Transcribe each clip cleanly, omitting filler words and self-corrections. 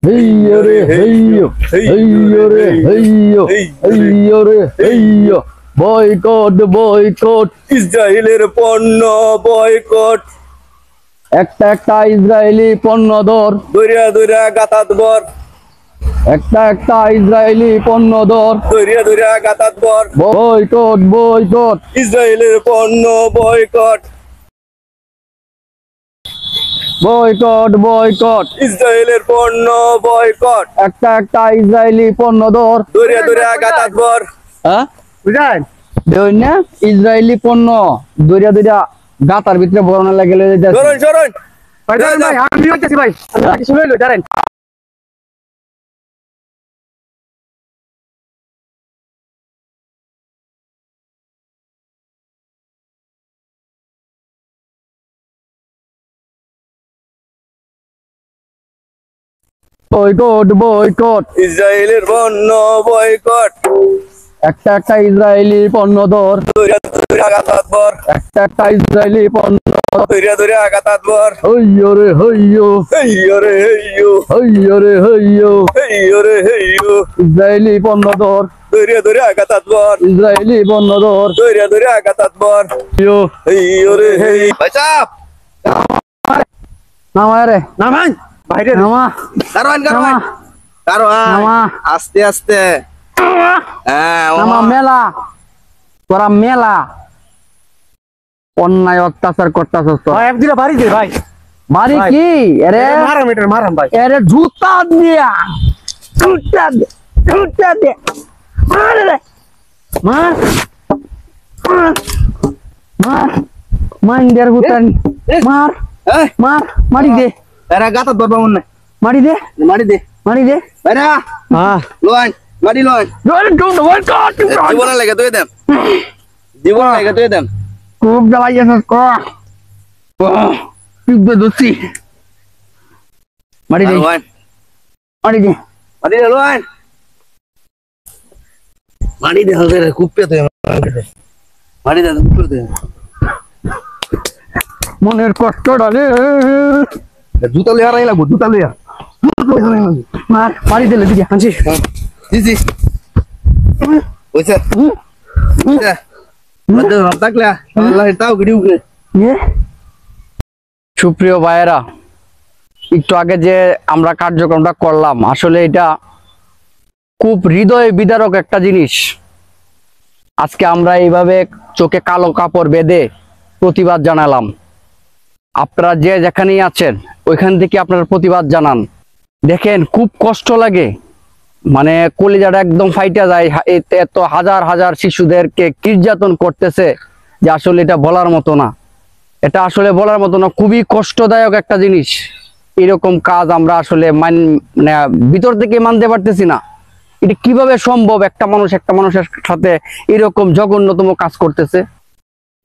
হেইয়ো রে হেইয়ো, হেইয়ো রে হেইয়ো, হেইয়ো রে হেইয়ো। বয়কট বয়কট, ইসরায়েলের পণ্য বয়কট। একটা একটা ইসরায়েলি পণ্য ধর, দরিয়া দরিয়া গাতাত বর, একটা একটা ইসরায়েলি পণ্য ধর। দরিয়া দরিয়া গাতাত বর। বয়কট বয়কট, ইসরায়েলের পণ্য বয়কট, বয়কট বয়কট, ইসরায়েলের পণ্য বয়কট। একটা একটা ইসরায়েলি পণ্য ধর। দরিয়া দরিয়া গাতাত বর। হ্যাঁ বুঝলেন? দেখুন না, ইসরায়েলি পণ্য দরিয়া দরিয়া গাতার ভিতরে বরণে লাগে সরুন সরুন ভাই দাঁড়ান ভাই, আমি হইতেছি ভাই, কিছু হইলো দাঁড়ান। বয়কট বয়কট, ইসরায়েলের পণ্য বয়কট, একটা একটা ইসরায়েলি পণ্য ধর। দরিয়া দরিয়া গাতাত বর, একটা একটা ইসরায়েলি পণ্য, দরিয়া দরিয়া গাতাত বর। হইয়ো রে হইয়ো, হেইয়ো রে হেইয়ো, হইয়ো রে হইয়ো। হেইয়ো রে হেইয়ো, ইসরায়েলি পণ্য ধর, দরিয়া দরিয়া গাতাত বর, ইসরায়েলি পণ্য ধর। দরিয়া দরিয়া গাতাত বর। হইয়ো। হেইয়ো রে হেই। ভাই সাহেব নামা রে, নামান বাইরে নামা কারোয়ান নামা নামা আস্তে আস্তে। হ্যাঁ নামা। মেলা তোরা মেলা অন্যায় অত্যাচার করতেছস তো। ভাই একদিন বাড়ি দে ভাই, বাড়ি কি এরে? মারাম এটা মারাম ভাই। এরে জুতা দিয়া, জুতা দে, জুতা দে, মার রে, মার মার মার, মাইন্ডের গুতান মার এই মার, মারি দে, এরা গাতাত বর বামুন না, মারি দে, মারি দে। মারি দে। এরা হ্যাঁ লোন মারি লোন। জীবন লাগে তুই দেন, জীবন লাগে তুই দেন। খুব জ্বালাই যাচ্ছে ক দোষী। মারি দে, লোন মারি দে। মারি দে লোন, মারি দে হবে রে কুপে তুই মারি দে কুপে তুই। মনের কষ্টটা রে, জুতা লিয়া রাই লাগবো, জুতা লিয়া। মার, মারি দিলে দিকে আনছি। জি জি ওইসে ওইসে মধ্যে ভাব থাকলে আল্লাহ তাও গড়ি উঠে। সুপ্রিয় ভাইয়েরা, একটু আগে যে আমরা কার্যক্রমটা করলাম, আসলে এটা খুব হৃদয় বিদারক একটা জিনিস। আজকে আমরা এইভাবে চোখে কালো কাপড় বেঁধে প্রতিবাদ জানালাম। আপনারা যে যেখানেই আছেন ওইখান থেকে আপনারা প্রতিবাদ জানান। দেখেন খুব কষ্ট লাগে, মানে কলিজাটা একদম ফাইটা যায়। এত হাজার হাজার শিশুদেরকে নির্যাতন করতেছে যে আসলে এটা বলার মতো না, এটা আসলে বলার মতো না। খুবই কষ্টদায়ক একটা জিনিস। এরকম কাজ আমরা আসলে মানে ভিতর থেকে মানতে পারতেছি না। এটা কিভাবে সম্ভব? একটা মানুষের সাথে এরকম জঘন্যতম কাজ করতেছে।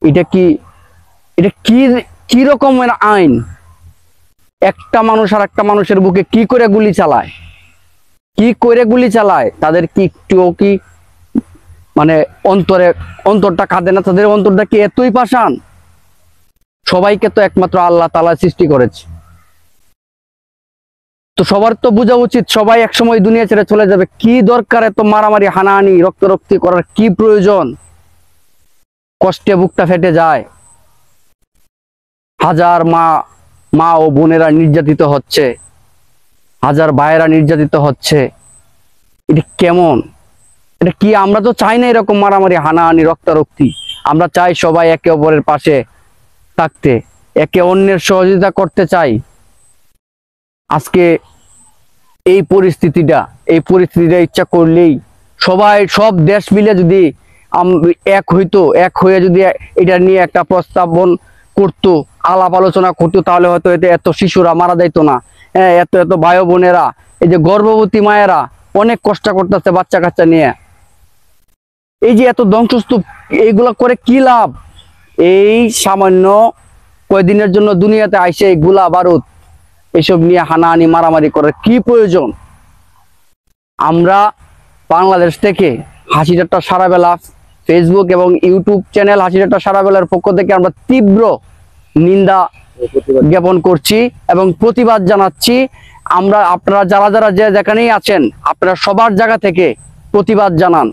এটা কি রকমের আইন? একটা মানুষ আর একটা মানুষের বুকে কি করে গুলি চালায়, কি করে গুলি চালায়? তাদের কি একটুও কি মানে অন্তরটা কাঁদে না? তাদের অন্তরটা কি এতই পাষাণ? সবাইকে তো একমাত্র আল্লাহ তাআলা সৃষ্টি করেছে, তো সবার তো বোঝা উচিত সবাই একসময় দুনিয়া ছেড়ে চলে যাবে। কি দরকার এত মারামারি হানাহানি রক্তারক্তি করার? কি প্রয়োজন? কষ্টে বুকটা ফেটে যায়। হাজার মা ও বোনেরা নির্যাতিত হচ্ছে, হাজার ভাইয়েরা নির্যাতিত হচ্ছে। এটা কেমন? এটা কি? আমরা তো চাই না এরকম মারামারি হানাহানি রক্তারক্তি। আমরা চাই সবাই একে অপরের পাশে থাকতে, একে অন্যের সহযোগিতা করতে চাই। আজকে এই পরিস্থিতিটা ইচ্ছা করলেই সব দেশ মিলে যদি এক হইতো, এক হয়ে যদি এটা নিয়ে একটা প্রস্তাবন করতো, আলাপ আলোচনা করতো, তাহলে হয়তো এত শিশুরা মারা যাইতো না। হ্যাঁ, এত ভাই বোনেরা, এই যে গর্ভবতী মায়েরা অনেক কষ্ট করতেছে বাচ্চা কাচ্চা নিয়ে। এই যে এত ধ্বংসস্তূপ, এইগুলা করে কি লাভ? এই সামান্য কয়দিনের জন্য দুনিয়াতে আইসে গোলা বারুদ এসব নিয়ে হানাহানি মারামারি করার কি প্রয়োজন? আমরা বাংলাদেশ থেকে হাসি ঠাট্টা সারা বেলা, ফেসবুক এবং ইউটিউব চ্যানেল হাসি ঠাট্টা সারা বেলার পক্ষ থেকে আমরা তীব্র নিন্দা জ্ঞাপন করছি এবং প্রতিবাদ জানাচ্ছি। আমরা আপনারা যারা যারা যে যেখানেই আছেন আপনারা সবার জায়গা থেকে প্রতিবাদ জানান।